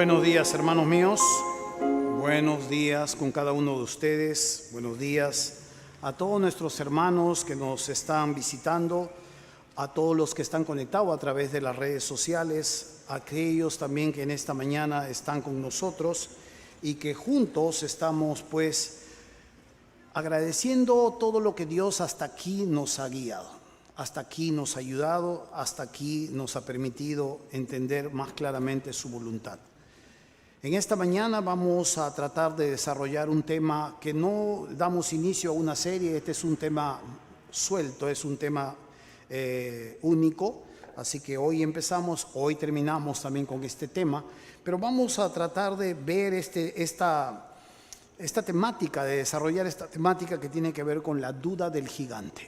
Buenos días, hermanos míos. Buenos días con cada uno de ustedes. Buenos días a todos nuestros hermanos que nos están visitando, a todos los que están conectados a través de las redes sociales, a aquellos también que en esta mañana están con nosotros y que juntos estamos pues agradeciendo todo lo que Dios hasta aquí nos ha guiado, hasta aquí nos ha ayudado, hasta aquí nos ha permitido entender más claramente su voluntad. En esta mañana vamos a tratar de desarrollar un tema que no damos inicio a una serie. Este es un tema suelto, es un tema único, así que hoy empezamos, hoy terminamos también con este tema, pero vamos a tratar de ver esta temática, de desarrollar esta temática que tiene que ver con la duda del gigante.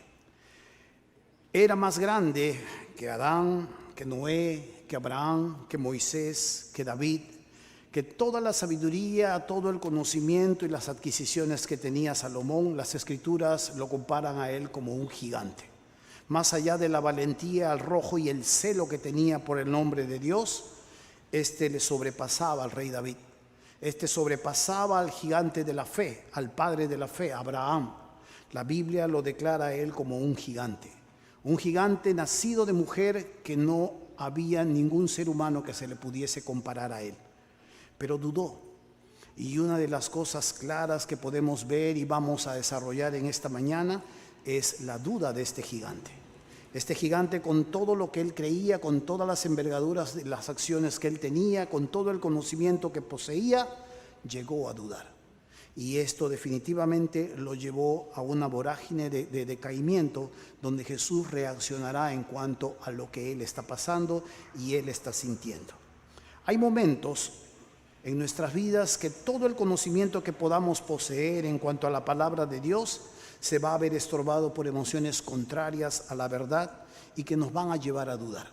Era más grande que Adán, que Noé, que Abraham, que Moisés, que David, que toda la sabiduría, todo el conocimiento y las adquisiciones que tenía Salomón. Las Escrituras lo comparan a él como un gigante. Más allá de la valentía, el arrojo y el celo que tenía por el nombre de Dios, le sobrepasaba al rey David. Sobrepasaba al gigante de la fe, al padre de la fe, Abraham. La Biblia lo declara a él como un gigante nacido de mujer, que no había ningún ser humano que se le pudiese comparar a él. Pero dudó. Y una de las cosas claras que podemos ver y vamos a desarrollar en esta mañana es la duda de este gigante. Este gigante, con todo lo que él creía, con todas las envergaduras de las acciones que él tenía, con todo el conocimiento que poseía, llegó a dudar. Y esto definitivamente lo llevó a una vorágine de decaimiento, donde Jesús reaccionará en cuanto a lo que él está pasando y él está sintiendo. Hay momentos en nuestras vidas que todo el conocimiento que podamos poseer en cuanto a la palabra de Dios se va a ver estorbado por emociones contrarias a la verdad y que nos van a llevar a dudar.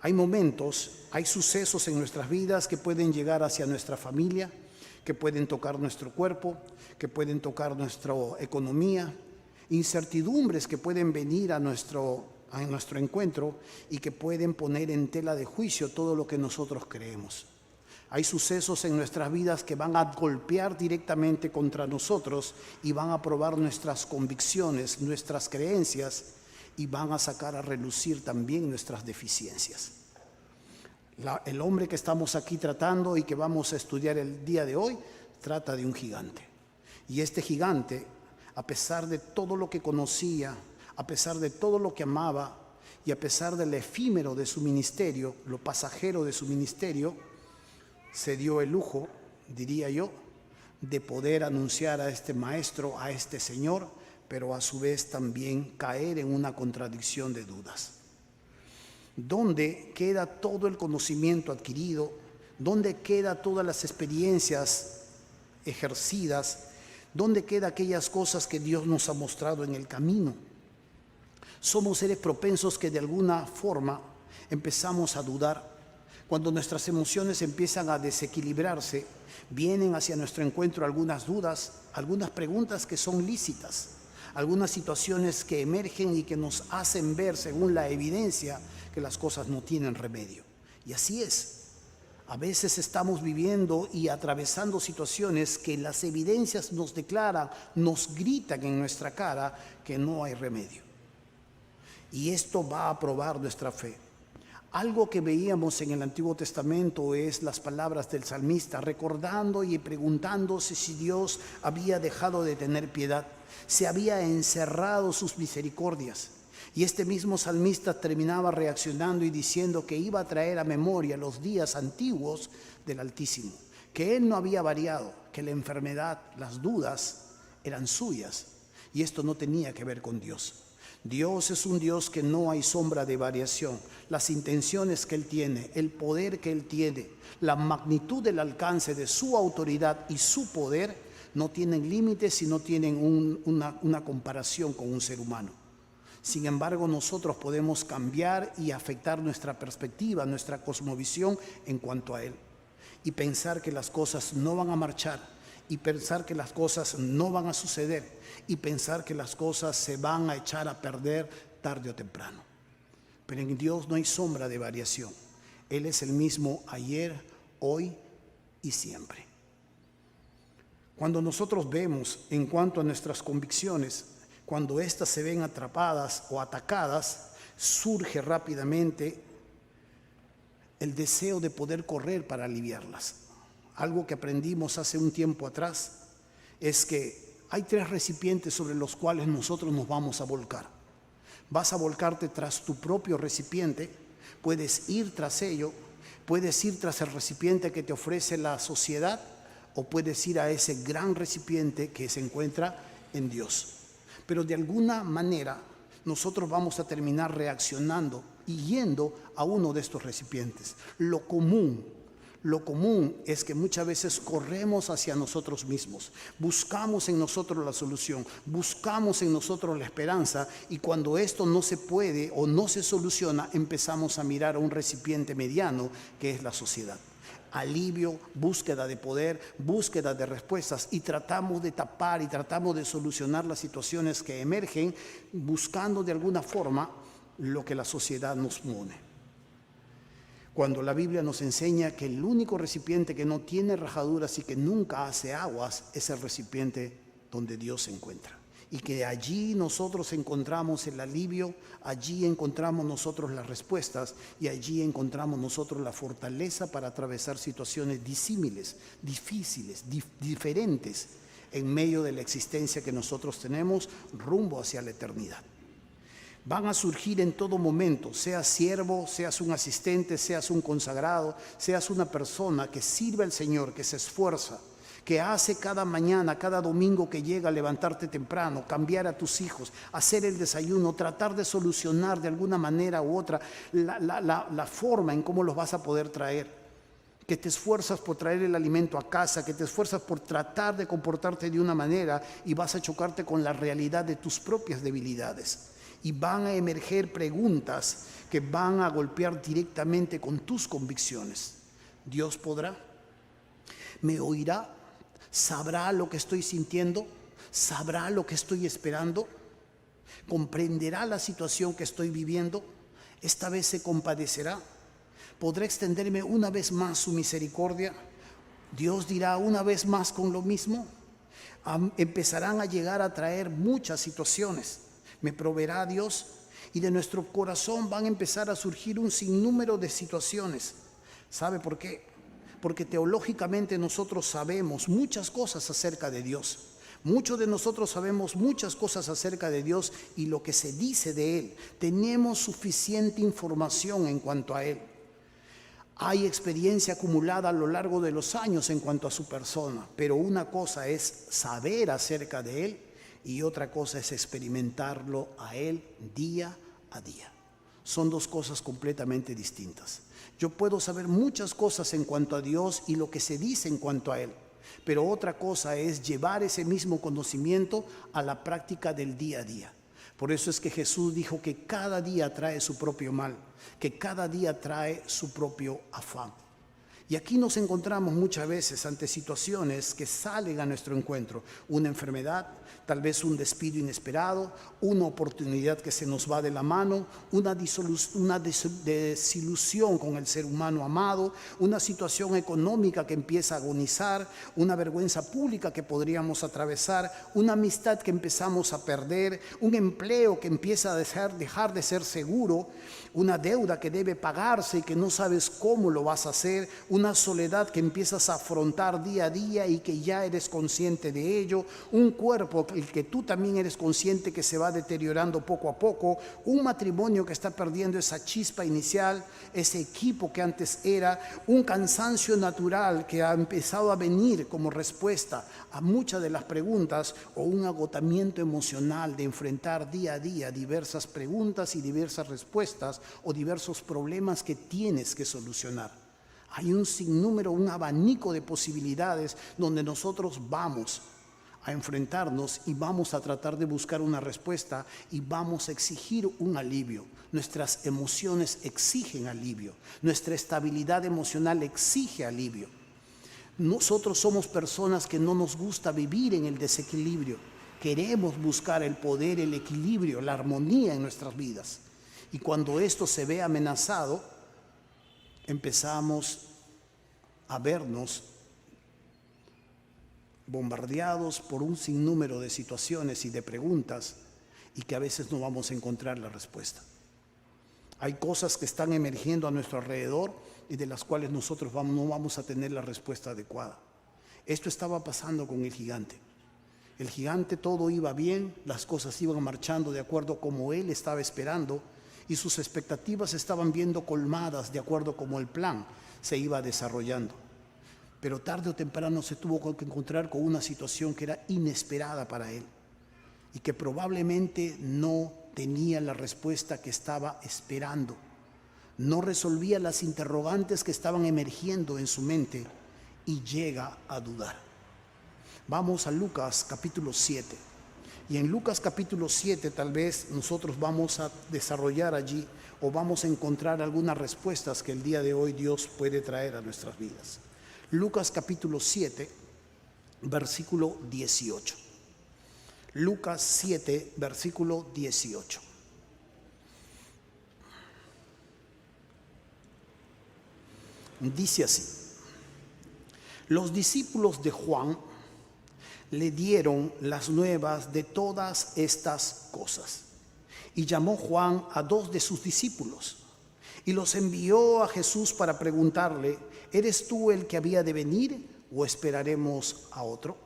Hay momentos, hay sucesos en nuestras vidas que pueden llegar hacia nuestra familia, que pueden tocar nuestro cuerpo, que pueden tocar nuestra economía, incertidumbres que pueden venir a nuestro encuentro y que pueden poner en tela de juicio todo lo que nosotros creemos. Hay sucesos en nuestras vidas que van a golpear directamente contra nosotros y van a probar nuestras convicciones, nuestras creencias, y van a sacar a relucir también nuestras deficiencias. El hombre que estamos aquí tratando y que vamos a estudiar el día de hoy trata de un gigante. Y este gigante, a pesar de todo lo que conocía, a pesar de todo lo que amaba y a pesar del efímero de su ministerio, lo pasajero de su ministerio, se dio el lujo, diría yo, de poder anunciar a este maestro, a este señor, pero a su vez también caer en una contradicción de dudas. ¿Dónde queda todo el conocimiento adquirido? ¿Dónde queda todas las experiencias ejercidas? ¿Dónde quedan aquellas cosas que Dios nos ha mostrado en el camino? Somos seres propensos que de alguna forma empezamos a dudar. Cuando nuestras emociones empiezan a desequilibrarse, vienen hacia nuestro encuentro algunas dudas, algunas preguntas que son lícitas, algunas situaciones que emergen y que nos hacen ver, según la evidencia, que las cosas no tienen remedio. Y así es. A veces estamos viviendo y atravesando situaciones que las evidencias nos declaran, nos gritan en nuestra cara que no hay remedio. Y esto va a probar nuestra fe. Algo que veíamos en el Antiguo Testamento es las palabras del salmista, recordando y preguntándose si Dios había dejado de tener piedad, se había encerrado sus misericordias. Y este mismo salmista terminaba reaccionando y diciendo que iba a traer a memoria los días antiguos del Altísimo, que él no había variado, que la enfermedad, las dudas eran suyas, y esto no tenía que ver con Dios. Dios es un Dios que no hay sombra de variación. Las intenciones que Él tiene, el poder que Él tiene, la magnitud del alcance de su autoridad y su poder no tienen límites y no tienen una comparación con un ser humano. Sin embargo, nosotros podemos cambiar y afectar nuestra perspectiva, nuestra cosmovisión en cuanto a Él, y pensar que las cosas no van a marchar, y pensar que las cosas no van a suceder, y pensar que las cosas se van a echar a perder tarde o temprano. Pero en Dios no hay sombra de variación. Él es el mismo ayer, hoy y siempre. Cuando nosotros vemos en cuanto a nuestras convicciones, cuando éstas se ven atrapadas o atacadas, surge rápidamente el deseo de poder correr para aliviarlas. Algo que aprendimos hace un tiempo atrás es que hay 3 recipientes sobre los cuales nosotros nos vamos a volcar. Vas a volcarte tras tu propio recipiente, puedes ir tras ello, puedes ir tras el recipiente que te ofrece la sociedad o puedes ir a ese gran recipiente que se encuentra en Dios. Pero de alguna manera nosotros vamos a terminar reaccionando y yendo a uno de estos recipientes. Lo común es que muchas veces corremos hacia nosotros mismos, buscamos en nosotros la solución, buscamos en nosotros la esperanza, y cuando esto no se puede o no se soluciona, empezamos a mirar a un recipiente mediano que es la sociedad. Alivio, búsqueda de poder, búsqueda de respuestas, y tratamos de tapar y tratamos de solucionar las situaciones que emergen buscando de alguna forma lo que la sociedad nos pone. Cuando la Biblia nos enseña que el único recipiente que no tiene rajaduras y que nunca hace aguas es el recipiente donde Dios se encuentra. Y que allí nosotros encontramos el alivio, allí encontramos nosotros las respuestas y allí encontramos nosotros la fortaleza para atravesar situaciones disímiles, difíciles, diferentes en medio de la existencia que nosotros tenemos rumbo hacia la eternidad. Van a surgir en todo momento, seas siervo, seas un asistente, seas un consagrado, seas una persona que sirve al Señor, que se esfuerza, que hace cada mañana, cada domingo que llega a levantarte temprano, cambiar a tus hijos, hacer el desayuno, tratar de solucionar de alguna manera u otra la forma en cómo los vas a poder traer. Que te esfuerzas por traer el alimento a casa, que te esfuerzas por tratar de comportarte de una manera y vas a chocarte con la realidad de tus propias debilidades. Y van a emerger preguntas que van a golpear directamente con tus convicciones. ¿Dios podrá? ¿Me oirá? ¿Sabrá lo que estoy sintiendo? ¿Sabrá lo que estoy esperando? ¿Comprenderá la situación que estoy viviendo? ¿Esta vez se compadecerá? ¿Podrá extenderme una vez más su misericordia? ¿Dios dirá una vez más con lo mismo? Empezarán a llegar a traer muchas situaciones. ¿Me proveerá Dios? Y de nuestro corazón van a empezar a surgir un sinnúmero de situaciones. ¿Sabe por qué? Porque teológicamente nosotros sabemos muchas cosas acerca de Dios. Muchos de nosotros sabemos muchas cosas acerca de Dios y lo que se dice de Él. Tenemos suficiente información en cuanto a Él. Hay experiencia acumulada a lo largo de los años en cuanto a su persona, pero una cosa es saber acerca de Él y otra cosa es experimentarlo a Él día a día. Son 2 cosas completamente distintas. Yo puedo saber muchas cosas en cuanto a Dios y lo que se dice en cuanto a Él, pero otra cosa es llevar ese mismo conocimiento a la práctica del día a día. Por eso es que Jesús dijo que cada día trae su propio mal, que cada día trae su propio afán. Y aquí nos encontramos muchas veces ante situaciones que salen a nuestro encuentro. Una enfermedad, tal vez un despido inesperado, una oportunidad que se nos va de la mano, una desilusión con el ser humano amado, una situación económica que empieza a agonizar, una vergüenza pública que podríamos atravesar, una amistad que empezamos a perder, un empleo que empieza a dejar de ser seguro, una deuda que debe pagarse y que no sabes cómo lo vas a hacer, una soledad que empiezas a afrontar día a día y que ya eres consciente de ello, un cuerpo el que tú también eres consciente que se va deteriorando poco a poco, un matrimonio que está perdiendo esa chispa inicial, ese equipo que antes era, un cansancio natural que ha empezado a venir como respuesta a muchas de las preguntas, o un agotamiento emocional de enfrentar día a día diversas preguntas y diversas respuestas o diversos problemas que tienes que solucionar. Hay un sinnúmero, un abanico de posibilidades donde nosotros vamos a enfrentarnos y vamos a tratar de buscar una respuesta y vamos a exigir un alivio. Nuestras emociones exigen alivio, nuestra estabilidad emocional exige alivio. Nosotros somos personas que no nos gusta vivir en el desequilibrio. Queremos buscar el poder, el equilibrio, la armonía en nuestras vidas. Y cuando esto se ve amenazado, empezamos a vernos bombardeados por un sinnúmero de situaciones y de preguntas y que a veces no vamos a encontrar la respuesta. Hay cosas que están emergiendo a nuestro alrededor y de las cuales nosotros no vamos a tener la respuesta adecuada. Esto estaba pasando con el gigante. El gigante, todo iba bien, las cosas iban marchando de acuerdo como él estaba esperando y sus expectativas estaban viendo colmadas de acuerdo como el plan se iba desarrollando. Pero tarde o temprano se tuvo que encontrar con una situación que era inesperada para él y que probablemente no tenía la respuesta que estaba esperando. No resolvía las interrogantes que estaban emergiendo en su mente y llega a dudar. Vamos a Lucas capítulo 7. Y en Lucas capítulo 7 tal vez nosotros vamos a desarrollar allí o vamos a encontrar algunas respuestas que el día de hoy Dios puede traer a nuestras vidas. Lucas capítulo 7, versículo 18. Lucas 7, versículo 18. Dice así: los discípulos de Juan le dieron las nuevas de todas estas cosas. Y llamó Juan a 2 de sus discípulos y los envió a Jesús para preguntarle: ¿eres tú el que había de venir o esperaremos a otro?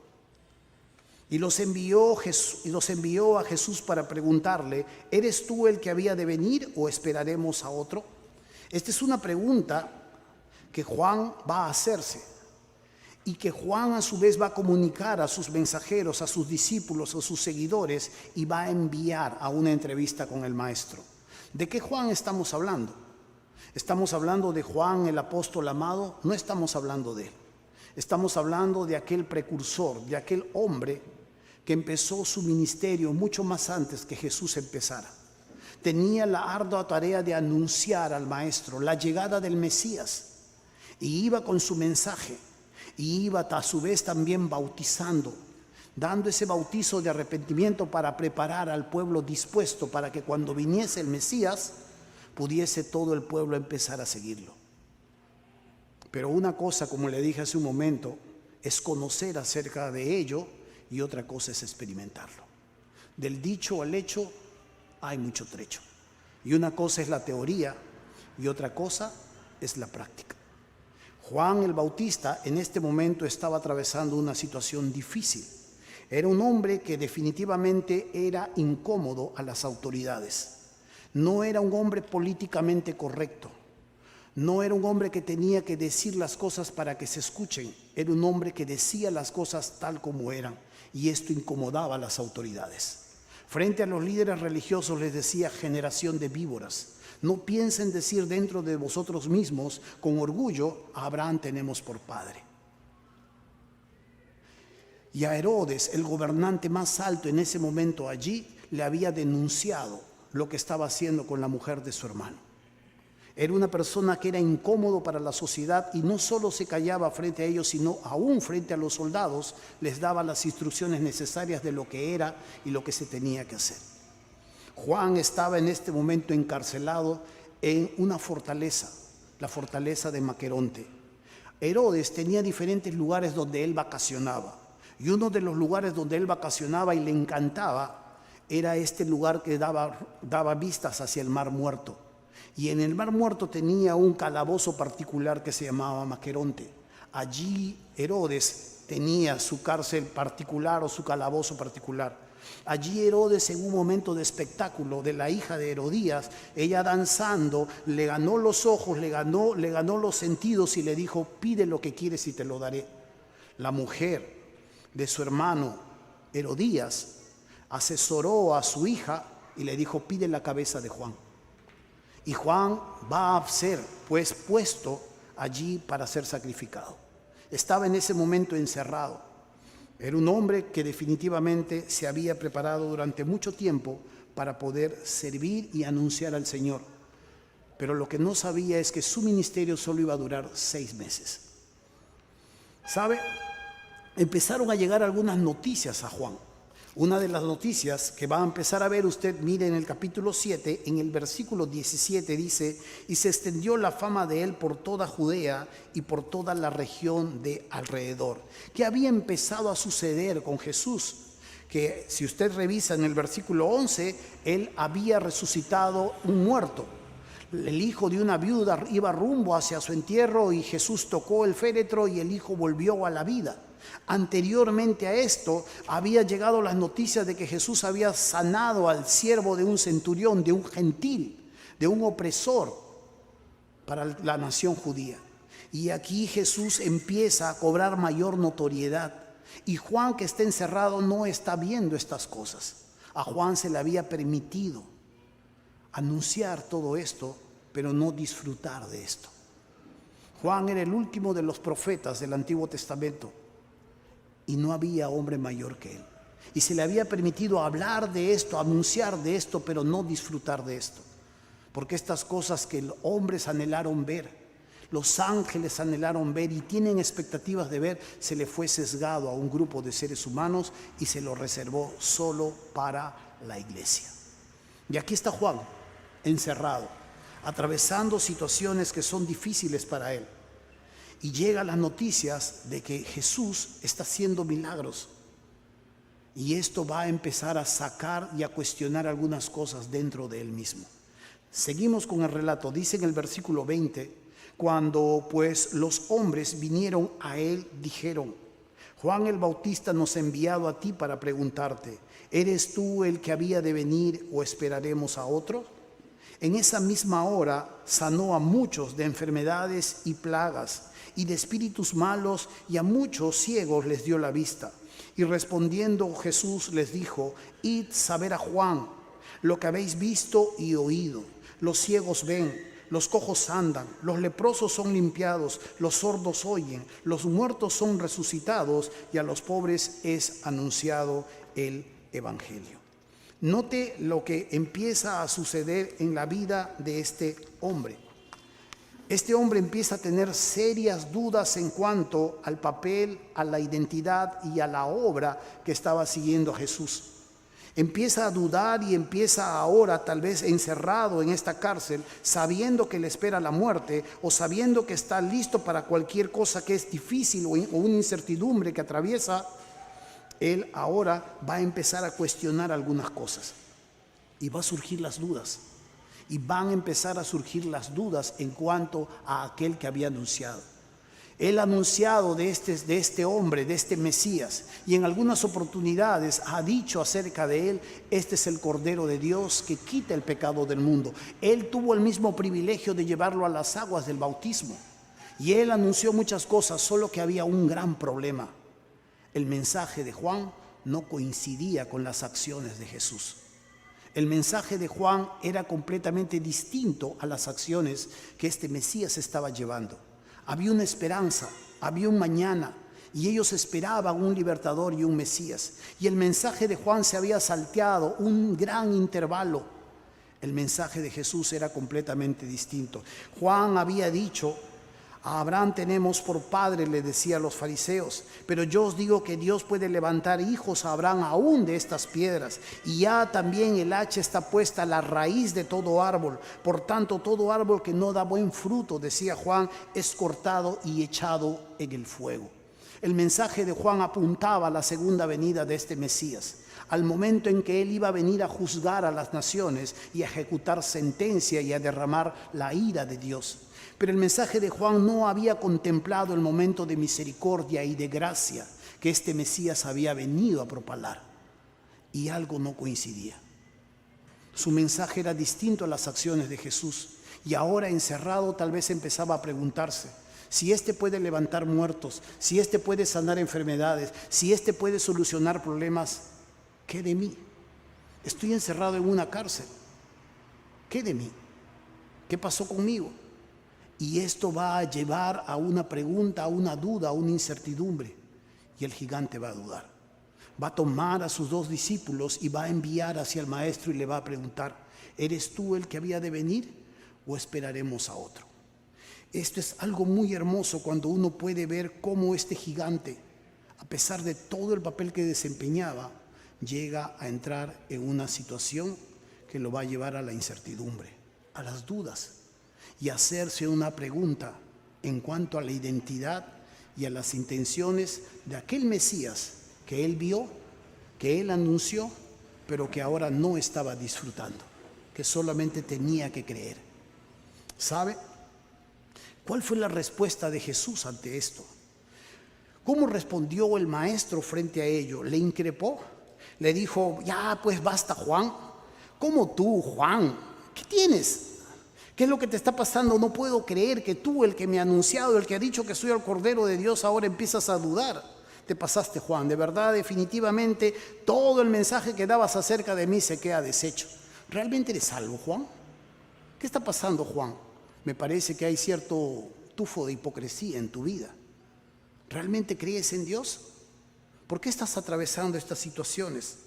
Y los envió a Jesús para preguntarle: ¿eres tú el que había de venir o esperaremos a otro? Esta es una pregunta que Juan va a hacerse. Y que Juan a su vez va a comunicar a sus mensajeros, a sus discípulos, a sus seguidores y va a enviar a una entrevista con el Maestro. ¿De qué Juan estamos hablando? ¿Estamos hablando de Juan el apóstol amado? No estamos hablando de él. Estamos hablando de aquel precursor, de aquel hombre que empezó su ministerio mucho más antes que Jesús empezara. Tenía la ardua tarea de anunciar al Maestro la llegada del Mesías y iba con su mensaje. Y iba a su vez también bautizando, dando ese bautizo de arrepentimiento para preparar al pueblo dispuesto para que cuando viniese el Mesías pudiese todo el pueblo empezar a seguirlo. Pero una cosa, como le dije hace un momento, es conocer acerca de ello y otra cosa es experimentarlo. Del dicho al hecho hay mucho trecho. Y una cosa es la teoría y otra cosa es la práctica. Juan el Bautista en este momento estaba atravesando una situación difícil. Era un hombre que definitivamente era incómodo a las autoridades. No era un hombre políticamente correcto. No era un hombre que tenía que decir las cosas para que se escuchen. Era un hombre que decía las cosas tal como eran. Y esto incomodaba a las autoridades. Frente a los líderes religiosos les decía: generación de víboras. No piensen decir dentro de vosotros mismos con orgullo: a Abraham tenemos por padre. Y a Herodes, el gobernante más alto en ese momento allí, le había denunciado lo que estaba haciendo con la mujer de su hermano. Era una persona que era incómodo para la sociedad y no solo se callaba frente a ellos, sino aún frente a los soldados les daba las instrucciones necesarias de lo que era y lo que se tenía que hacer. Juan estaba en este momento encarcelado en una fortaleza, la fortaleza de Maqueronte. Herodes tenía diferentes lugares donde él vacacionaba. Y uno de los lugares donde él vacacionaba y le encantaba era este lugar que daba vistas hacia el Mar Muerto. Y en el Mar Muerto tenía un calabozo particular que se llamaba Maqueronte. Allí Herodes tenía su cárcel particular o su calabozo particular. Allí Herodes, en un momento de espectáculo de la hija de Herodías, ella danzando, le ganó los ojos, le ganó los sentidos y le dijo: pide lo que quieres y te lo daré. La mujer de su hermano Herodías asesoró a su hija y le dijo: pide la cabeza de Juan. Y Juan va a ser pues puesto allí para ser sacrificado. Estaba en ese momento encerrado. Era un hombre que definitivamente se había preparado durante mucho tiempo para poder servir y anunciar al Señor. Pero lo que no sabía es que su ministerio solo iba a durar 6 meses. ¿Sabe? Empezaron a llegar algunas noticias a Juan. Una de las noticias que va a empezar a ver usted, mire en el capítulo 7, en el versículo 17 dice: y se extendió la fama de él por toda Judea y por toda la región de alrededor. ¿Qué había empezado a suceder con Jesús? Que si usted revisa en el versículo 11, él había resucitado un muerto. El hijo de una viuda iba rumbo hacia su entierro y Jesús tocó el féretro y el hijo volvió a la vida. Anteriormente a esto había llegado las noticias de que Jesús había sanado al siervo de un centurión, de un gentil, de un opresor para la nación judía. Y aquí Jesús empieza a cobrar mayor notoriedad. Y Juan, que está encerrado, no está viendo estas cosas. A Juan se le había permitido anunciar todo esto, pero no disfrutar de esto. Juan era el último de los profetas del Antiguo Testamento y no había hombre mayor que él. Y se le había permitido hablar de esto, anunciar de esto, pero no disfrutar de esto. Porque estas cosas que los hombres anhelaron ver, los ángeles anhelaron ver y tienen expectativas de ver, se le fue sesgado a un grupo de seres humanos y se lo reservó solo para la iglesia. Y aquí está Juan, encerrado, atravesando situaciones que son difíciles para él. Y llegan las noticias de que Jesús está haciendo milagros. Y esto va a empezar a sacar y a cuestionar algunas cosas dentro de él mismo. Seguimos con el relato. Dice en el versículo 20, cuando pues los hombres vinieron a él, dijeron: Juan el Bautista nos ha enviado a ti para preguntarte, ¿eres tú el que había de venir o esperaremos a otro? En esa misma hora sanó a muchos de enfermedades y plagas y de espíritus malos, y a muchos ciegos les dio la vista. Y respondiendo Jesús les dijo: id saber a Juan lo que habéis visto y oído. Los ciegos ven, los cojos andan, los leprosos son limpiados, los sordos oyen, los muertos son resucitados, y a los pobres es anunciado el evangelio. Note lo que empieza a suceder en la vida de este hombre. Este hombre empieza a tener serias dudas en cuanto al papel, a la identidad y a la obra que estaba siguiendo Jesús. Empieza a dudar y empieza ahora, tal vez encerrado en esta cárcel, sabiendo que le espera la muerte o sabiendo que está listo para cualquier cosa que es difícil o una incertidumbre que atraviesa. Él ahora va a empezar a cuestionar algunas cosas y va a surgir las dudas. Y van a empezar a surgir las dudas en cuanto a aquel que había anunciado. Él ha anunciado de este hombre, de este Mesías, y en algunas oportunidades ha dicho acerca de él: este es el Cordero de Dios que quita el pecado del mundo. Él tuvo el mismo privilegio de llevarlo a las aguas del bautismo. Y él anunció muchas cosas, solo que había un gran problema. El mensaje de Juan no coincidía con las acciones de Jesús. El mensaje de Juan era completamente distinto a las acciones que este Mesías estaba llevando. Había una esperanza, había un mañana, y ellos esperaban un libertador y un Mesías. Y el mensaje de Juan se había salteado un gran intervalo. El mensaje de Jesús era completamente distinto. Juan había dicho: a Abraham tenemos por padre, le decía a los fariseos, pero yo os digo que Dios puede levantar hijos a Abraham aún de estas piedras. Y ya también el hacha está puesta a la raíz de todo árbol. Por tanto, todo árbol que no da buen fruto, decía Juan, es cortado y echado en el fuego. El mensaje de Juan apuntaba a la segunda venida de este Mesías, al momento en que él iba a venir a juzgar a las naciones y a ejecutar sentencia y a derramar la ira de Dios. Pero el mensaje de Juan no había contemplado el momento de misericordia y de gracia que este Mesías había venido a propalar. Y algo no coincidía. Su mensaje era distinto a las acciones de Jesús. Y ahora, encerrado, tal vez empezaba a preguntarse: si este puede levantar muertos, si este puede sanar enfermedades, si este puede solucionar problemas, ¿qué de mí? Estoy encerrado en una cárcel. ¿Qué de mí? ¿Qué pasó conmigo? Y esto va a llevar a una pregunta, a una duda, a una incertidumbre. Y el gigante va a dudar. Va a tomar a sus 2 discípulos y va a enviar hacia el maestro y le va a preguntar: ¿eres tú el que había de venir o esperaremos a otro? Esto es algo muy hermoso cuando uno puede ver cómo este gigante, a pesar de todo el papel que desempeñaba, llega a entrar en una situación que lo va a llevar a la incertidumbre, a las dudas y a hacerse una pregunta en cuanto a la identidad y a las intenciones de aquel Mesías que él vio, que él anunció, pero que ahora no estaba disfrutando, que solamente tenía que creer. ¿Sabe? ¿Cuál fue la respuesta de Jesús ante esto? ¿Cómo respondió el maestro frente a ello? ¿Le increpó? ¿Le dijo, ya pues basta, Juan? ¿Cómo tú, Juan? ¿Qué tienes? ¿Qué es lo que te está pasando? No puedo creer que tú, el que me ha anunciado, el que ha dicho que soy el Cordero de Dios, ahora empiezas a dudar. Te pasaste, Juan. De verdad, definitivamente, todo el mensaje que dabas acerca de mí se queda deshecho. ¿Realmente eres salvo, Juan? ¿Qué está pasando, Juan? Me parece que hay cierto tufo de hipocresía en tu vida. ¿Realmente crees en Dios? ¿Por qué estás atravesando estas situaciones?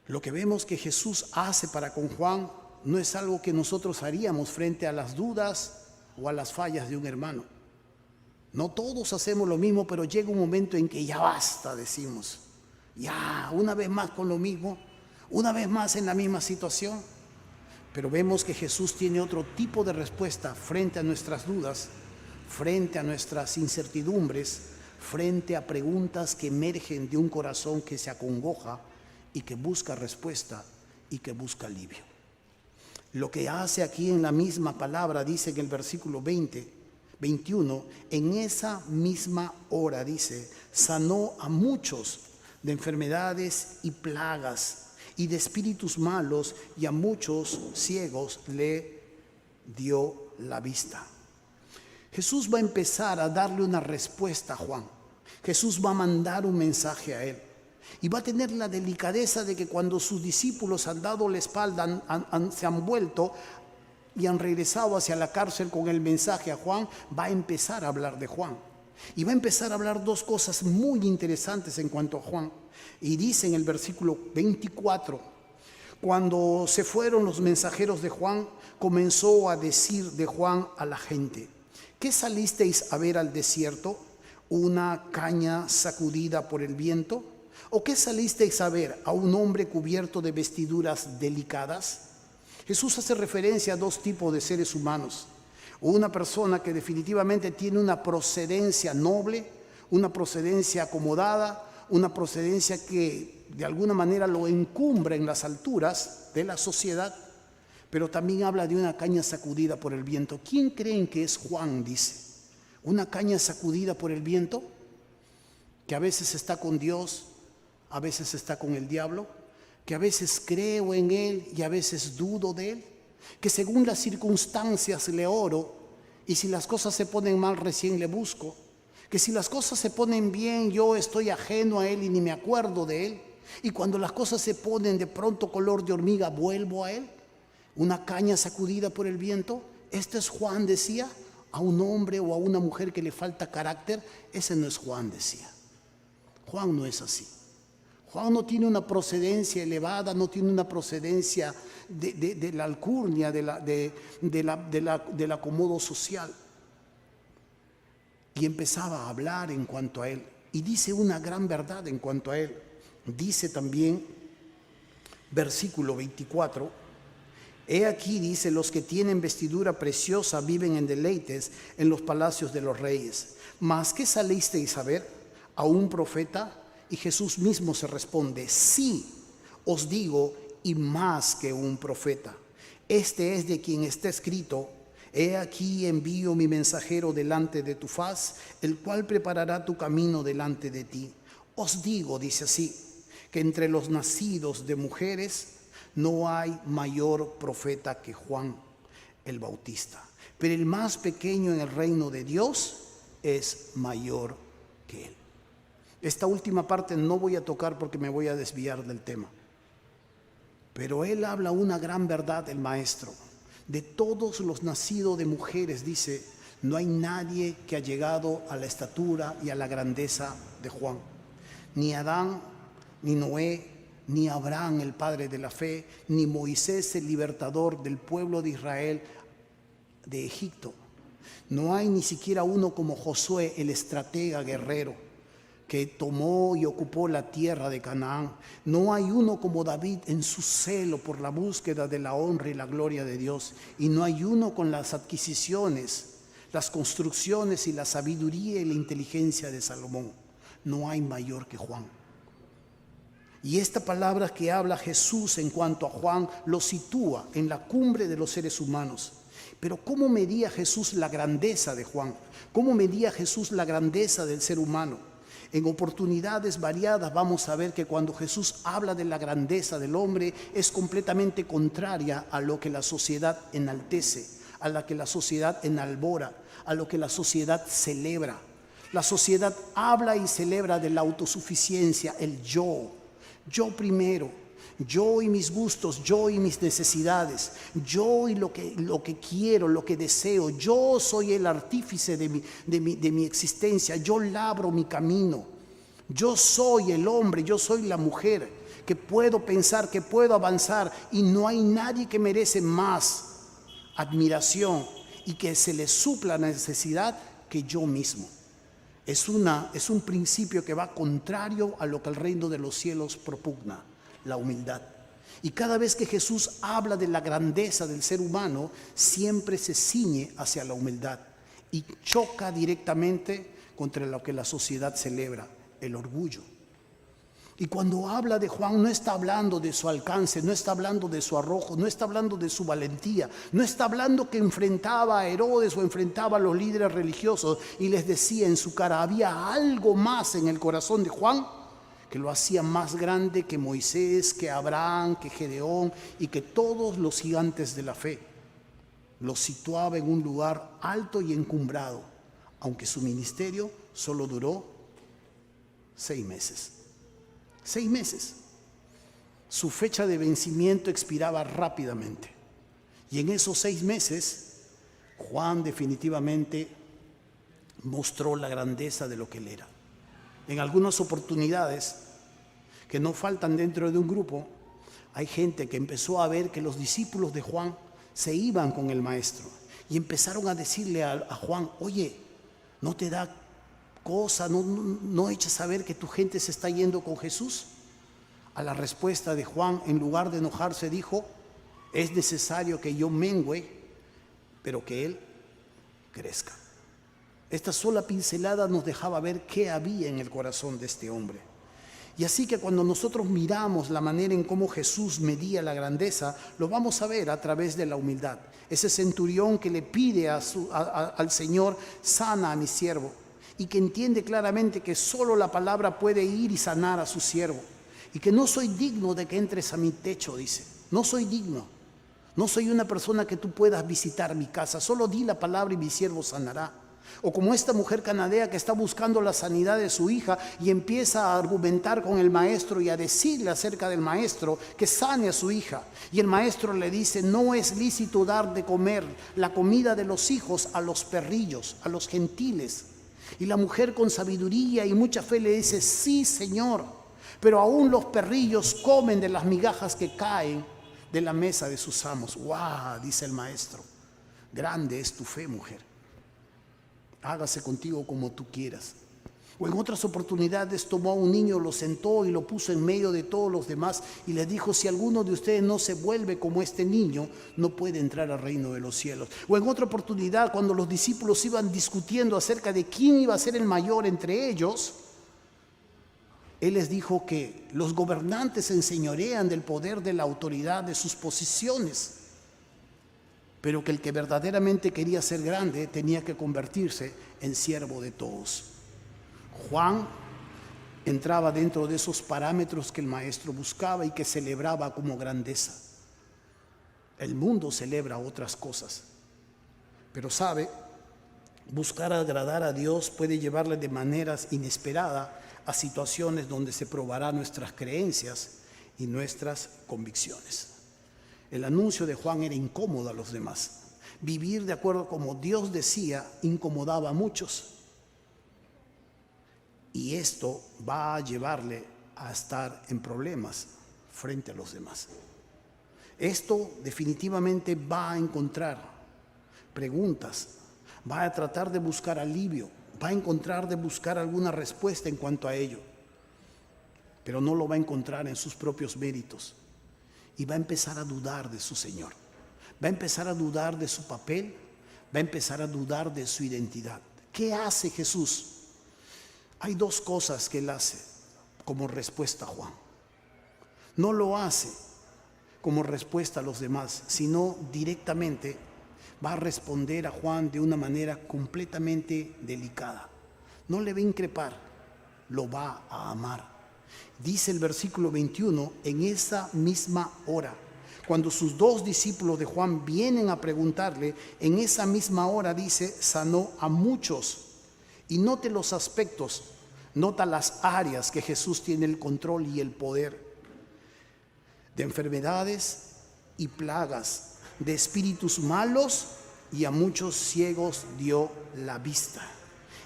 Lo que vemos que Jesús hace para con Juan no es algo que nosotros haríamos frente a las dudas o a las fallas de un hermano. No todos hacemos lo mismo, pero llega un momento en que ya basta, decimos. Ya, una vez más con lo mismo, una vez más en la misma situación. Pero vemos que Jesús tiene otro tipo de respuesta frente a nuestras dudas, frente a nuestras incertidumbres, frente a preguntas que emergen de un corazón que se acongoja y que busca respuesta y que busca alivio. Lo que hace aquí en la misma palabra, dice en el versículo 21, en esa misma hora, dice, sanó a muchos de enfermedades y plagas y de espíritus malos, y a muchos ciegos le dio la vista. Jesús va a empezar a darle una respuesta a Juan. Jesús va a mandar un mensaje a él. Y va a tener la delicadeza de que cuando sus discípulos han dado la espalda, se han vuelto y han regresado hacia la cárcel con el mensaje a Juan, va a empezar a hablar de Juan. Y va a empezar a hablar dos cosas muy interesantes en cuanto a Juan. Y dice en el versículo 24, cuando se fueron los mensajeros de Juan, comenzó a decir de Juan a la gente, ¿qué salisteis a ver al desierto? ¿Una caña sacudida por el viento? ¿O qué salisteis a ver? ¿A un hombre cubierto de vestiduras delicadas? Jesús hace referencia a dos tipos de seres humanos. Una persona que definitivamente tiene una procedencia noble, una procedencia acomodada, una procedencia que de alguna manera lo encumbra en las alturas de la sociedad, pero también habla de una caña sacudida por el viento. ¿Quién creen que es Juan? Dice, una caña sacudida por el viento, que a veces está con Dios, a veces está con el diablo, que a veces creo en Él y a veces dudo de Él, que según las circunstancias le oro y si las cosas se ponen mal recién le busco, que si las cosas se ponen bien yo estoy ajeno a Él y ni me acuerdo de Él, y cuando las cosas se ponen de pronto color de hormiga vuelvo a Él, una caña sacudida por el viento. Este es Juan, decía, a un hombre o a una mujer que le falta carácter. Ese no es Juan, decía. Juan no es así. Juan no tiene una procedencia elevada, no tiene una procedencia de la alcurnia, del acomodo social. Y empezaba a hablar en cuanto a él. Y dice una gran verdad en cuanto a él. Dice también, versículo 24, he aquí, dice, los que tienen vestidura preciosa viven en deleites en los palacios de los reyes. ¿Mas qué salisteis a ver? ¿A un profeta? Y Jesús mismo se responde, sí, os digo, y más que un profeta. Este es de quien está escrito, he aquí envío mi mensajero delante de tu faz, el cual preparará tu camino delante de ti. Os digo, dice así, que entre los nacidos de mujeres no hay mayor profeta que Juan el Bautista. Pero el más pequeño en el reino de Dios es mayor que él. Esta última parte no voy a tocar porque me voy a desviar del tema. Pero él habla una gran verdad, el maestro. De todos los nacidos de mujeres, dice, no hay nadie que ha llegado a la estatura y a la grandeza de Juan. Ni Adán, ni Noé, ni Abraham, el padre de la fe, ni Moisés, el libertador del pueblo de Israel de Egipto. No hay ni siquiera uno como Josué, el estratega guerrero, que tomó y ocupó la tierra de Canaán. No hay uno como David en su celo por la búsqueda de la honra y la gloria de Dios. Y no hay uno con las adquisiciones, las construcciones y la sabiduría y la inteligencia de Salomón. No hay mayor que Juan. Y esta palabra que habla Jesús en cuanto a Juan lo sitúa en la cumbre de los seres humanos. Pero ¿cómo medía Jesús la grandeza de Juan? ¿Cómo medía Jesús la grandeza del ser humano? En oportunidades variadas vamos a ver que cuando Jesús habla de la grandeza del hombre es completamente contraria a lo que la sociedad enaltece, a lo que la sociedad enalbora, a lo que la sociedad celebra. La sociedad habla y celebra de la autosuficiencia, el yo primero, yo y mis gustos, yo y mis necesidades, yo y lo que quiero, lo que deseo. Yo soy el artífice de mi existencia, yo labro mi camino. Yo soy el hombre, yo soy la mujer, que puedo pensar, que puedo avanzar, y no hay nadie que merece más admiración y que se le supla la necesidad que yo mismo. Es un principio que va contrario a lo que el reino de los cielos propugna, la humildad. Y cada vez que Jesús habla de la grandeza del ser humano, siempre se ciñe hacia la humildad y choca directamente contra lo que la sociedad celebra, el orgullo. Y cuando habla de Juan, no está hablando de su alcance, no está hablando de su arrojo, no está hablando de su valentía, no está hablando que enfrentaba a Herodes o enfrentaba a los líderes religiosos y les decía en su cara. Había algo más en el corazón de Juan que lo hacía más grande que Moisés, que Abraham, que Gedeón y que todos los gigantes de la fe. Lo situaba en un lugar alto y encumbrado, aunque su ministerio solo duró 6 meses. 6 meses. Su fecha de vencimiento expiraba rápidamente. Y en esos 6 meses, Juan definitivamente mostró la grandeza de lo que él era. En algunas oportunidades, que no faltan dentro de un grupo, hay gente que empezó a ver que los discípulos de Juan se iban con el maestro. Y empezaron a decirle a Juan, oye, ¿no te da cosa, no echas a ver que tu gente se está yendo con Jesús? A la respuesta de Juan, en lugar de enojarse, dijo, es necesario que yo mengüe, pero que Él crezca. Esta sola pincelada nos dejaba ver qué había en el corazón de este hombre. Y así que cuando nosotros miramos la manera en cómo Jesús medía la grandeza, lo vamos a ver a través de la humildad. Ese centurión que le pide al Señor, sana a mi siervo, y que entiende claramente que solo la palabra puede ir y sanar a su siervo, y que no soy digno de que entres a mi techo, dice. No soy digno, no soy una persona que tú puedas visitar mi casa, solo di la palabra y mi siervo sanará. O como esta mujer cananea que está buscando la sanidad de su hija y empieza a argumentar con el maestro y a decirle acerca del maestro que sane a su hija. Y el maestro le dice, no es lícito dar de comer la comida de los hijos a los perrillos, a los gentiles. Y la mujer con sabiduría y mucha fe le dice, sí, Señor, pero aún los perrillos comen de las migajas que caen de la mesa de sus amos. ¡Guau! Dice el maestro, grande es tu fe, mujer. Hágase contigo como tú quieras. O en otras oportunidades tomó a un niño, lo sentó y lo puso en medio de todos los demás y le dijo, si alguno de ustedes no se vuelve como este niño, no puede entrar al reino de los cielos. O en otra oportunidad, cuando los discípulos iban discutiendo acerca de quién iba a ser el mayor entre ellos, Él les dijo que los gobernantes se enseñorean del poder de la autoridad de sus posiciones, pero que el que verdaderamente quería ser grande tenía que convertirse en siervo de todos. Juan entraba dentro de esos parámetros que el maestro buscaba y que celebraba como grandeza. El mundo celebra otras cosas, pero sabe, buscar agradar a Dios puede llevarle de maneras inesperadas a situaciones donde se probará nuestras creencias y nuestras convicciones. El anuncio de Juan era incómodo a los demás. Vivir de acuerdo como Dios decía incomodaba a muchos. Y esto va a llevarle a estar en problemas frente a los demás. Esto definitivamente va a encontrar preguntas, va a tratar de buscar alivio, va a encontrar de buscar alguna respuesta en cuanto a ello, pero no lo va a encontrar en sus propios méritos y va a empezar a dudar de su Señor, va a empezar a dudar de su papel, va a empezar a dudar de su identidad. ¿Qué hace Jesús? Hay dos cosas que Él hace como respuesta a Juan. No lo hace como respuesta a los demás, sino directamente va a responder a Juan de una manera completamente delicada. No le va a increpar, lo va a amar. Dice el versículo 21, en esa misma hora, cuando sus dos discípulos de Juan vienen a preguntarle, en esa misma hora dice, sanó a muchos. Y note los aspectos, nota las áreas que Jesús tiene el control y el poder. De enfermedades y plagas, de espíritus malos, y a muchos ciegos dio la vista.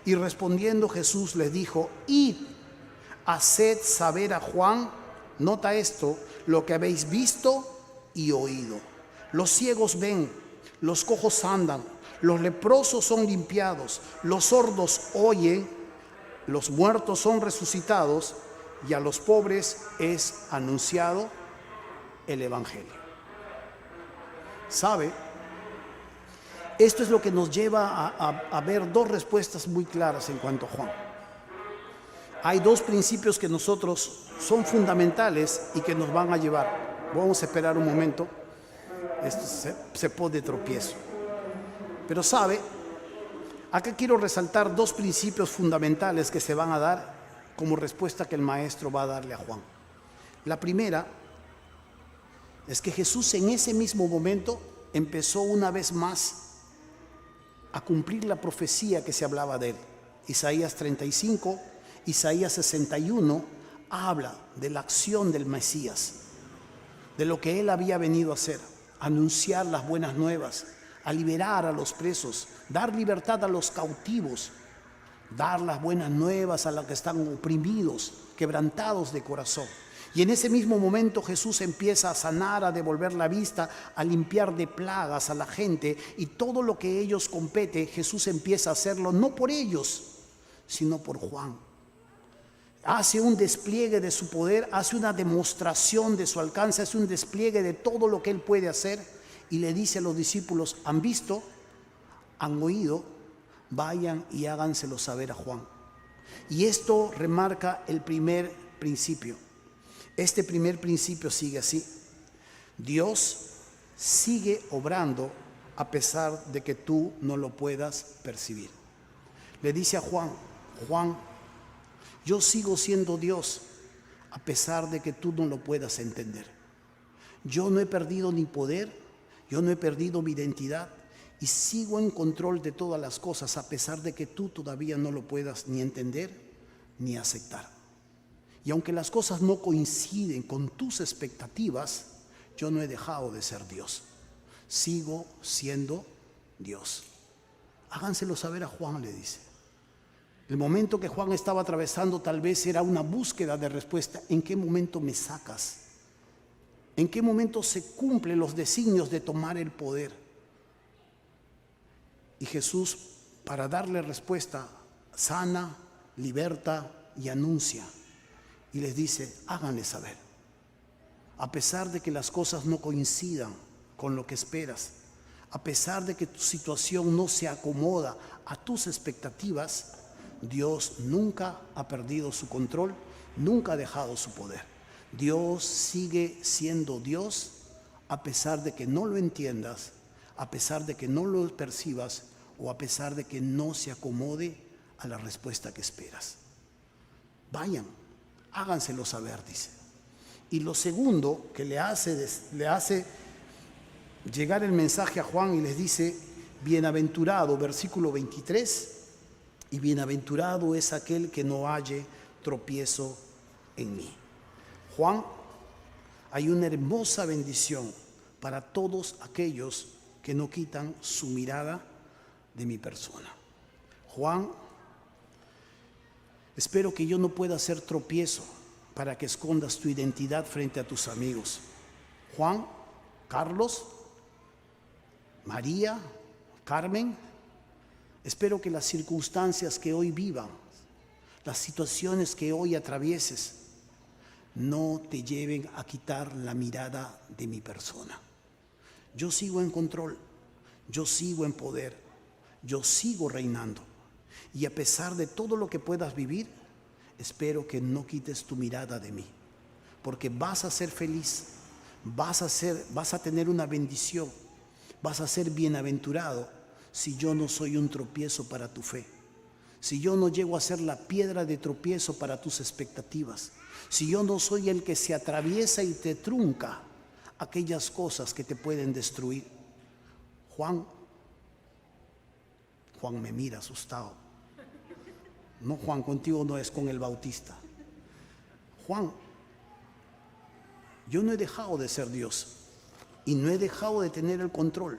Y respondiendo Jesús les dijo, id, haced saber a Juan, nota esto, lo que habéis visto y oído. Los ciegos ven, los cojos andan, los leprosos son limpiados, los sordos oyen, los muertos son resucitados, y a los pobres es anunciado el Evangelio. ¿Sabe? Esto es lo que nos lleva a ver dos respuestas muy claras en cuanto a Juan. Hay dos principios que nosotros son fundamentales y que nos van a llevar. Vamos a esperar un momento. Esto se pone de tropiezo. Pero sabe, acá quiero resaltar dos principios fundamentales que se van a dar como respuesta que el maestro va a darle a Juan. La primera es que Jesús en ese mismo momento empezó una vez más a cumplir la profecía que se hablaba de él. Isaías 35, Isaías 61 habla de la acción del Mesías, de lo que él había venido a hacer, anunciar las buenas nuevas, a liberar a los presos, dar libertad a los cautivos, dar las buenas nuevas a los que están oprimidos, quebrantados de corazón. Y en ese mismo momento Jesús empieza a sanar, a devolver la vista, a limpiar de plagas a la gente, y todo lo que ellos compete, Jesús empieza a hacerlo no por ellos, sino por Juan. Hace un despliegue de su poder, hace una demostración de su alcance, hace un despliegue de todo lo que él puede hacer, y le dice a los discípulos, han visto, han oído, vayan y háganselo saber a Juan. Y esto remarca el primer principio. Este primer principio sigue así: Dios sigue obrando a pesar de que tú no lo puedas percibir. Le dice a Juan, Juan, yo sigo siendo Dios a pesar de que tú no lo puedas entender. Yo no he perdido mi poder, yo no he perdido mi identidad y sigo en control de todas las cosas a pesar de que tú todavía no lo puedas ni entender ni aceptar. Y aunque las cosas no coinciden con tus expectativas, yo no he dejado de ser Dios. Sigo siendo Dios. Háganselo saber a Juan, le dice. El momento que Juan estaba atravesando tal vez era una búsqueda de respuesta. ¿En qué momento me sacas? ¿En qué momento se cumplen los designios de tomar el poder? Y Jesús, para darle respuesta, sana, liberta y anuncia. Y les dice, háganle saber. A pesar de que las cosas no coincidan con lo que esperas, a pesar de que tu situación no se acomoda a tus expectativas, Dios nunca ha perdido su control, nunca ha dejado su poder. Dios sigue siendo Dios a pesar de que no lo entiendas, a pesar de que no lo percibas o a pesar de que no se acomode a la respuesta que esperas. Vayan, háganselo saber, dice. Y lo segundo que le hace llegar el mensaje a Juan y les dice, bienaventurado, versículo 23, y bienaventurado es aquel que no halle tropiezo en mí. Juan, hay una hermosa bendición para todos aquellos que no quitan su mirada de mi persona. Juan, espero que yo no pueda ser tropiezo para que escondas tu identidad frente a tus amigos. Juan, Carlos, María, Carmen, Espero que las circunstancias que hoy vivas, las situaciones que hoy atravieses, no te lleven a quitar la mirada de mi persona. Yo sigo en control, yo sigo en poder, yo sigo reinando. Y a pesar de todo lo que puedas vivir, espero que no quites tu mirada de mí, porque vas a ser feliz, vas a tener una bendición, vas a ser bienaventurado si yo no soy un tropiezo para tu fe, si yo no llego a ser la piedra de tropiezo para tus expectativas, si yo no soy el que se atraviesa y te trunca aquellas cosas que te pueden destruir. Juan me mira asustado. No, Juan, contigo no es, con el Bautista. Juan, yo no he dejado de ser Dios y no he dejado de tener el control.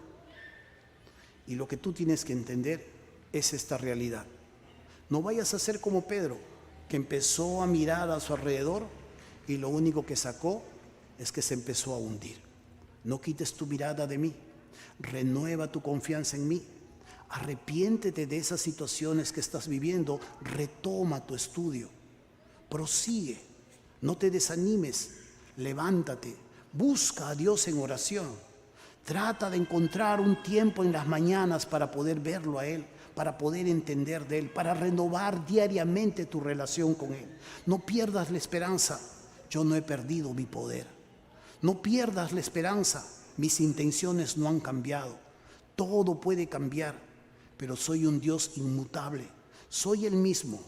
Y lo que tú tienes que entender es esta realidad. No vayas a ser como Pedro, que empezó a mirar a su alrededor y lo único que sacó es que se empezó a hundir. No quites tu mirada de mí, renueva tu confianza en mí. Arrepiéntete de esas situaciones que estás viviendo, retoma tu estudio, prosigue, no te desanimes, levántate, busca a Dios en oración, trata de encontrar un tiempo en las mañanas para poder verlo a Él, para poder entender de Él, para renovar diariamente tu relación con Él. No pierdas la esperanza, yo no he perdido mi poder. No pierdas la esperanza, mis intenciones no han cambiado, todo puede cambiar. Pero soy un Dios inmutable, soy el mismo,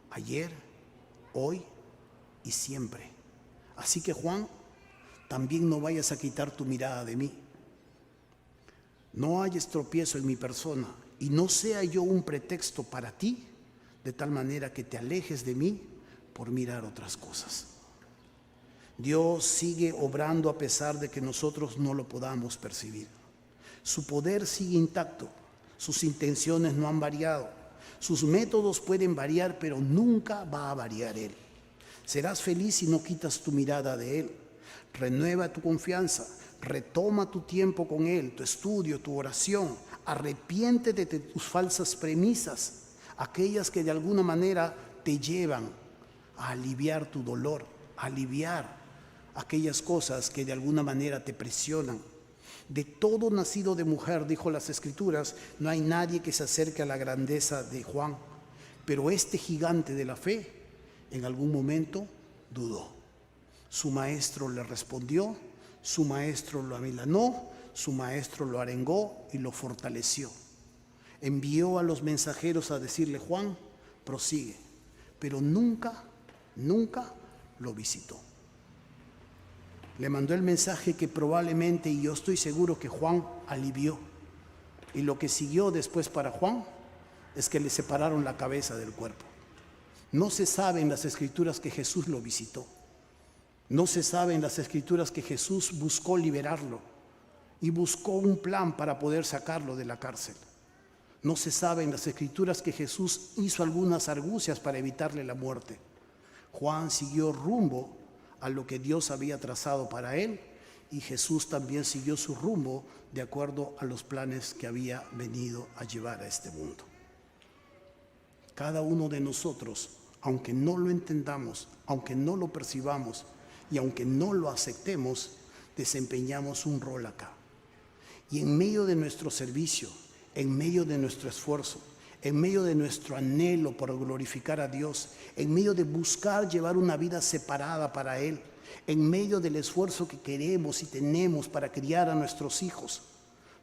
ayer, hoy y siempre. Así que Juan, también no vayas a quitar tu mirada de mí. No hayas tropiezo en mi persona y no sea yo un pretexto para ti, de tal manera que te alejes de mí por mirar otras cosas. Dios sigue obrando a pesar de que nosotros no lo podamos percibir. Su poder sigue intacto. Sus intenciones no han variado. Sus métodos pueden variar, pero nunca va a variar Él. Serás feliz si no quitas tu mirada de Él. Renueva tu confianza, retoma tu tiempo con Él, tu estudio, tu oración. Arrepiéntete de tus falsas premisas, aquellas que de alguna manera te llevan a aliviar tu dolor, a aliviar aquellas cosas que de alguna manera te presionan. De todo nacido de mujer, dijo las Escrituras, no hay nadie que se acerque a la grandeza de Juan. Pero este gigante de la fe, en algún momento dudó. Su maestro le respondió, su maestro lo amilanó, su maestro lo arengó y lo fortaleció. Envió a los mensajeros a decirle: Juan, prosigue. Pero nunca lo visitó. Le mandó el mensaje que probablemente, y yo estoy seguro que Juan alivió. Y lo que siguió después para Juan es que le separaron la cabeza del cuerpo. No se sabe en las Escrituras que Jesús lo visitó. No se sabe en las Escrituras que Jesús buscó liberarlo y buscó un plan para poder sacarlo de la cárcel. No se sabe en las Escrituras que Jesús hizo algunas argucias para evitarle la muerte. Juan siguió rumbo a lo que Dios había trazado para él, y Jesús también siguió su rumbo de acuerdo a los planes que había venido a llevar a este mundo. Cada uno de nosotros, aunque no lo entendamos, aunque no lo percibamos y aunque no lo aceptemos, desempeñamos un rol acá. Y en medio de nuestro servicio, en medio de nuestro esfuerzo, en medio de nuestro anhelo por glorificar a Dios, en medio de buscar llevar una vida separada para Él, en medio del esfuerzo que queremos y tenemos para criar a nuestros hijos,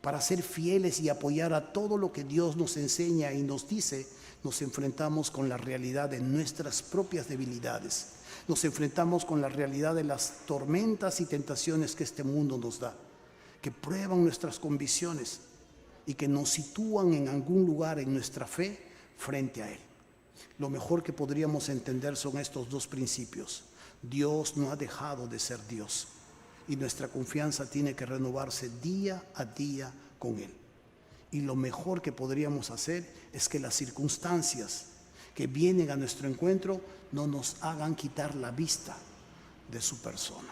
para ser fieles y apoyar a todo lo que Dios nos enseña y nos dice, nos enfrentamos con la realidad de nuestras propias debilidades. Nos enfrentamos con la realidad de las tormentas y tentaciones que este mundo nos da, que prueban nuestras convicciones y que nos sitúan en algún lugar en nuestra fe frente a Él. Lo mejor que podríamos entender son estos dos principios. Dios no ha dejado de ser Dios y nuestra confianza tiene que renovarse día a día con Él. Y lo mejor que podríamos hacer es que las circunstancias que vienen a nuestro encuentro no nos hagan quitar la vista de su persona.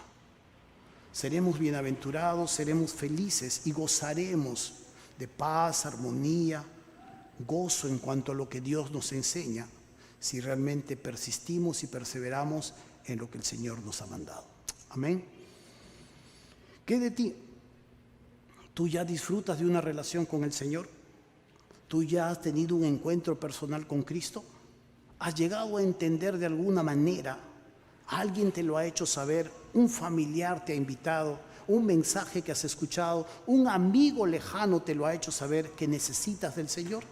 Seremos bienaventurados, seremos felices y gozaremos de paz, armonía, gozo en cuanto a lo que Dios nos enseña si realmente persistimos y perseveramos en lo que el Señor nos ha mandado. Amén. ¿Qué de ti? ¿Tú ya disfrutas de una relación con el Señor? ¿Tú ya has tenido un encuentro personal con Cristo? ¿Has llegado a entender de alguna manera? ¿Alguien te lo ha hecho saber? ¿Un familiar te ha invitado? ¿Un mensaje que has escuchado? ¿Un amigo lejano te lo ha hecho saber que necesitas del Señor?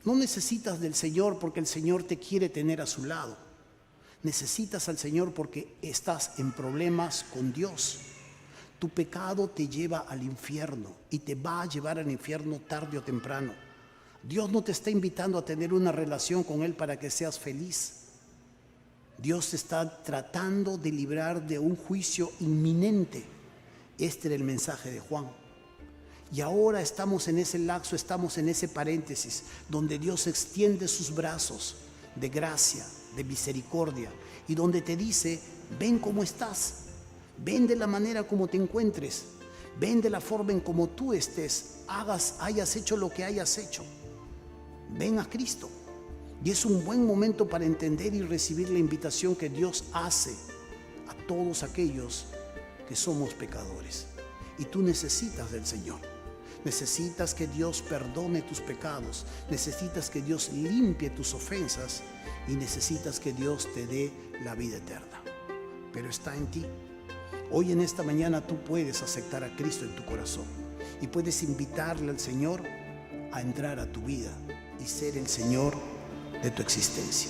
No necesitas del Señor porque el Señor te quiere tener a su lado. Necesitas al Señor porque estás en problemas con Dios. Tu pecado te lleva al infierno y te va a llevar al infierno tarde o temprano. Dios no te está invitando a tener una relación con Él para que seas feliz. Dios te está tratando de librar de un juicio inminente. Este era el mensaje de Juan. Y ahora estamos en ese lapso, estamos en ese paréntesis donde Dios extiende sus brazos de gracia, de misericordia, y donde te dice: ven como estás, ven de la manera como te encuentres, ven de la forma en como tú estés, hayas hecho lo que hayas hecho. Ven a Cristo. Y es un buen momento para entender y recibir la invitación que Dios hace a todos aquellos que somos pecadores. Y tú necesitas del Señor. Necesitas que Dios perdone tus pecados. Necesitas que Dios limpie tus ofensas. Y necesitas que Dios te dé la vida eterna. Pero está en ti. Hoy en esta mañana tú puedes aceptar a Cristo en tu corazón. Y puedes invitarle al Señor a entrar a tu vida y ser el Señor de tu existencia.